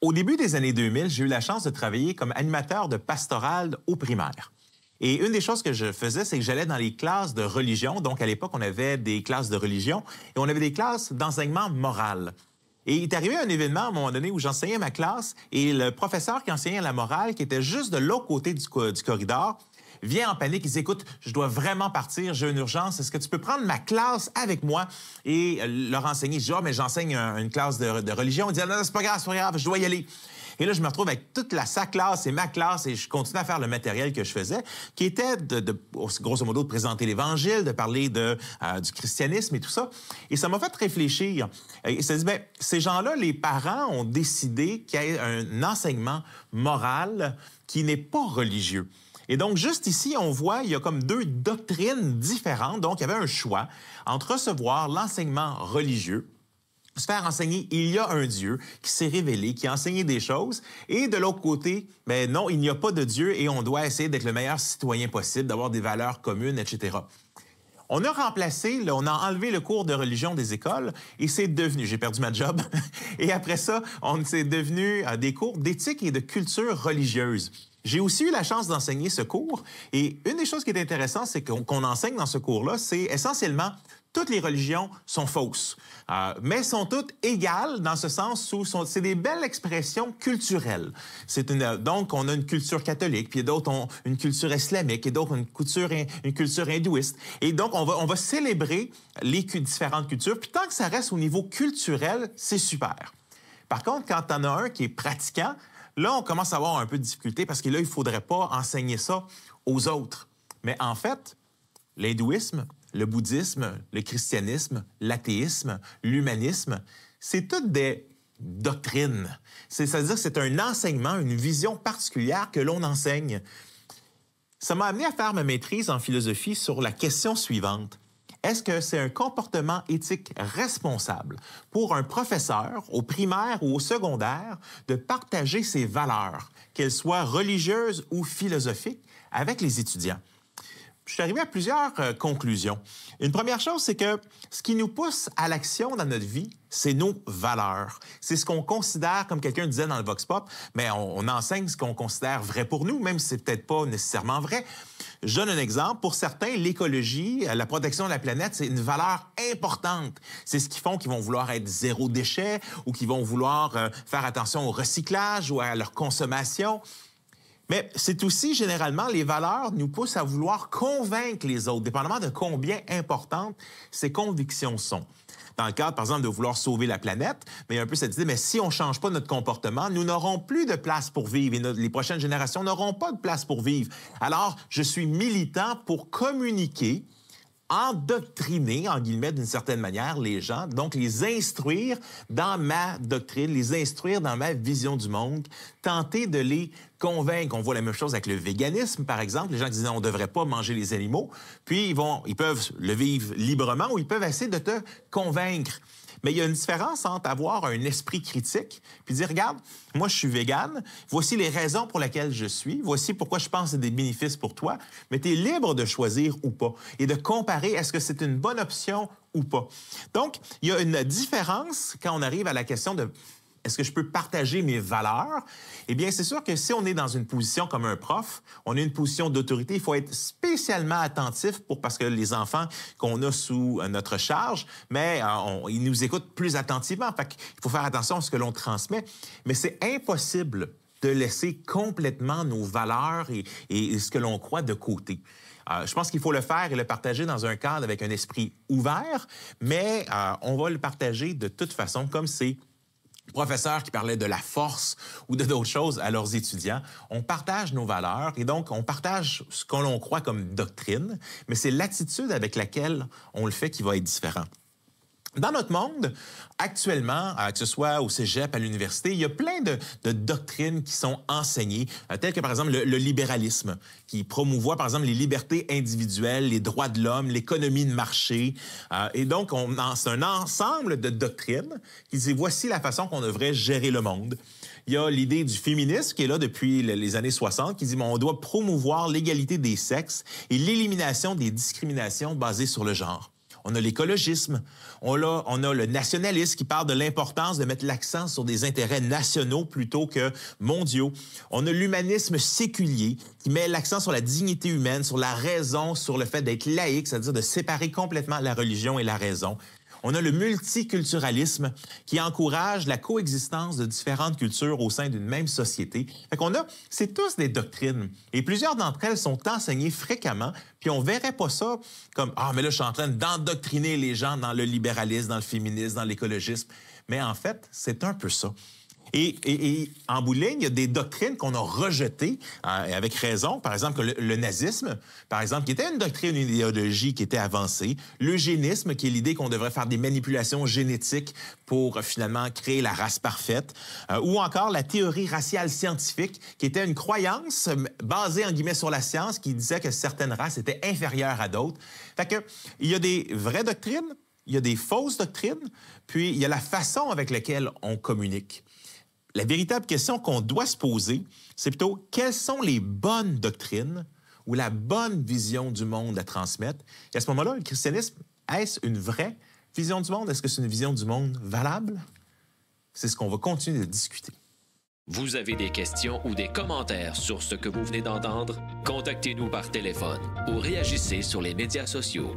Au début des années 2000, j'ai eu la chance de travailler comme animateur de pastoral au primaire. Et une des choses que je faisais, c'est que j'allais dans les classes de religion. Donc, à l'époque, on avait des classes de religion et on avait des classes d'enseignement moral. Et il est arrivé un événement à un moment donné où j'enseignais ma classe et le professeur qui enseignait la morale, qui était juste de l'autre côté du corridor, vient en panique. Il dit, écoute, je dois vraiment partir, j'ai une urgence. Est-ce que tu peux prendre ma classe avec moi et leur enseigner? Je dis, mais j'enseigne une classe de religion. Il dit, non, c'est pas grave, je dois y aller. Et là, je me retrouve avec toute sa classe et ma classe et je continue à faire le matériel que je faisais, qui était grosso modo, de présenter l'Évangile, de parler du christianisme et tout ça. Et ça m'a fait réfléchir. Et ça dit, ces gens-là, les parents ont décidé qu'il y ait un enseignement moral qui n'est pas religieux. Et donc, juste ici, on voit, il y a comme deux doctrines différentes. Donc, il y avait un choix entre recevoir l'enseignement religieux, se faire enseigner, il y a un Dieu qui s'est révélé, qui a enseigné des choses. Et de l'autre côté, non, il n'y a pas de Dieu et on doit essayer d'être le meilleur citoyen possible, d'avoir des valeurs communes, etc. On a remplacé, on a enlevé le cours de religion des écoles et c'est devenu, j'ai perdu ma job, et après ça, c'est devenu des cours d'éthique et de culture religieuse. J'ai aussi eu la chance d'enseigner ce cours et une des choses qui est intéressante, c'est qu'on enseigne dans ce cours-là, c'est essentiellement toutes les religions sont fausses, mais sont toutes égales dans ce sens où c'est des belles expressions culturelles. Donc, on a une culture catholique, puis d'autres ont une culture islamique, et d'autres une culture hindouiste. Et donc, on va célébrer les différentes cultures, puis tant que ça reste au niveau culturel, c'est super. Par contre, quand on a un qui est pratiquant, là, on commence à avoir un peu de difficulté parce que là, il ne faudrait pas enseigner ça aux autres. Mais en fait, l'hindouisme, le bouddhisme, le christianisme, l'athéisme, l'humanisme, c'est toutes des doctrines. C'est-à-dire que c'est un enseignement, une vision particulière que l'on enseigne. Ça m'a amené à faire ma maîtrise en philosophie sur la question suivante. Est-ce que c'est un comportement éthique responsable pour un professeur, au primaire ou au secondaire, de partager ses valeurs, qu'elles soient religieuses ou philosophiques, avec les étudiants? Je suis arrivé à plusieurs conclusions. Une première chose, c'est que ce qui nous pousse à l'action dans notre vie, c'est nos valeurs. C'est ce qu'on considère, comme quelqu'un disait dans le Vox Pop, mais on enseigne ce qu'on considère vrai pour nous, même si c'est peut-être pas nécessairement vrai. Je donne un exemple. Pour certains, l'écologie, la protection de la planète, c'est une valeur importante. C'est ce qu'ils font, qu'ils vont vouloir être zéro déchet ou qu'ils vont vouloir faire attention au recyclage ou à leur consommation. Mais c'est aussi, généralement, les valeurs nous poussent à vouloir convaincre les autres, dépendamment de combien importantes ces convictions sont. Dans le cadre, par exemple, de vouloir sauver la planète, mais il y a un peu cette idée, mais si on ne change pas notre comportement, nous n'aurons plus de place pour vivre et les prochaines générations n'auront pas de place pour vivre. Alors, je suis militant pour communiquer, endoctriner, en guillemets, d'une certaine manière, les gens, donc les instruire dans ma doctrine, les instruire dans ma vision du monde, tenter de les convaincre. On voit la même chose avec le véganisme, par exemple. Les gens qui disent on ne devrait pas manger les animaux, puis ils peuvent le vivre librement ou ils peuvent essayer de te convaincre. Mais il y a une différence entre avoir un esprit critique puis dire, regarde, moi, je suis végane, voici les raisons pour lesquelles je suis, voici pourquoi je pense que c'est des bénéfices pour toi, mais tu es libre de choisir ou pas et de comparer est-ce que c'est une bonne option ou pas. Donc, il y a une différence quand on arrive à la question de est-ce que je peux partager mes valeurs? Eh bien, c'est sûr que si on est dans une position comme un prof, on a une position d'autorité, il faut être spécialement attentif parce que les enfants qu'on a sous notre charge, mais ils nous écoutent plus attentivement. Fait qu'il faut faire attention à ce que l'on transmet. Mais c'est impossible de laisser complètement nos valeurs et ce que l'on croit de côté. Je pense qu'il faut le faire et le partager dans un cadre avec un esprit ouvert, mais on va le partager de toute façon comme c'est professeurs qui parlaient de la force ou d'autres choses à leurs étudiants. On partage nos valeurs et donc on partage ce que l'on croit comme doctrine, mais c'est l'attitude avec laquelle on le fait qui va être différent. Dans notre monde, actuellement, que ce soit au cégep, à l'université, il y a plein de doctrines qui sont enseignées, telles que, par exemple, le libéralisme, qui promouvoit, par exemple, les libertés individuelles, les droits de l'homme, l'économie de marché. Et donc, c'est un ensemble de doctrines qui dit, voici la façon qu'on devrait gérer le monde. Il y a l'idée du féminisme qui est là depuis les années 60, qui dit on doit promouvoir l'égalité des sexes et l'élimination des discriminations basées sur le genre. On a l'écologisme. On a le nationalisme qui parle de l'importance de mettre l'accent sur des intérêts nationaux plutôt que mondiaux. On a l'humanisme séculier qui met l'accent sur la dignité humaine, sur la raison, sur le fait d'être laïque, c'est-à-dire de séparer complètement la religion et la raison. On a le multiculturalisme qui encourage la coexistence de différentes cultures au sein d'une même société. C'est tous des doctrines et plusieurs d'entre elles sont enseignées fréquemment, puis on verrait pas ça comme « Ah, mais là, je suis en train d'endoctriner les gens dans le libéralisme, dans le féminisme, dans l'écologisme. » Mais en fait, c'est un peu ça. Et en bout de ligne, il y a des doctrines qu'on a rejetées avec raison. Par exemple, le nazisme, par exemple, qui était une doctrine, une idéologie qui était avancée. L'eugénisme, qui est l'idée qu'on devrait faire des manipulations génétiques pour finalement créer la race parfaite. Ou encore la théorie raciale scientifique, qui était une croyance basée, en guillemets, sur la science, qui disait que certaines races étaient inférieures à d'autres. Fait que, il y a des vraies doctrines, il y a des fausses doctrines, puis il y a la façon avec laquelle on communique. La véritable question qu'on doit se poser, c'est plutôt quelles sont les bonnes doctrines ou la bonne vision du monde à transmettre. Et à ce moment-là, le christianisme, est-ce une vraie vision du monde? Est-ce que c'est une vision du monde valable? C'est ce qu'on va continuer de discuter. Vous avez des questions ou des commentaires sur ce que vous venez d'entendre? Contactez-nous par téléphone ou réagissez sur les médias sociaux.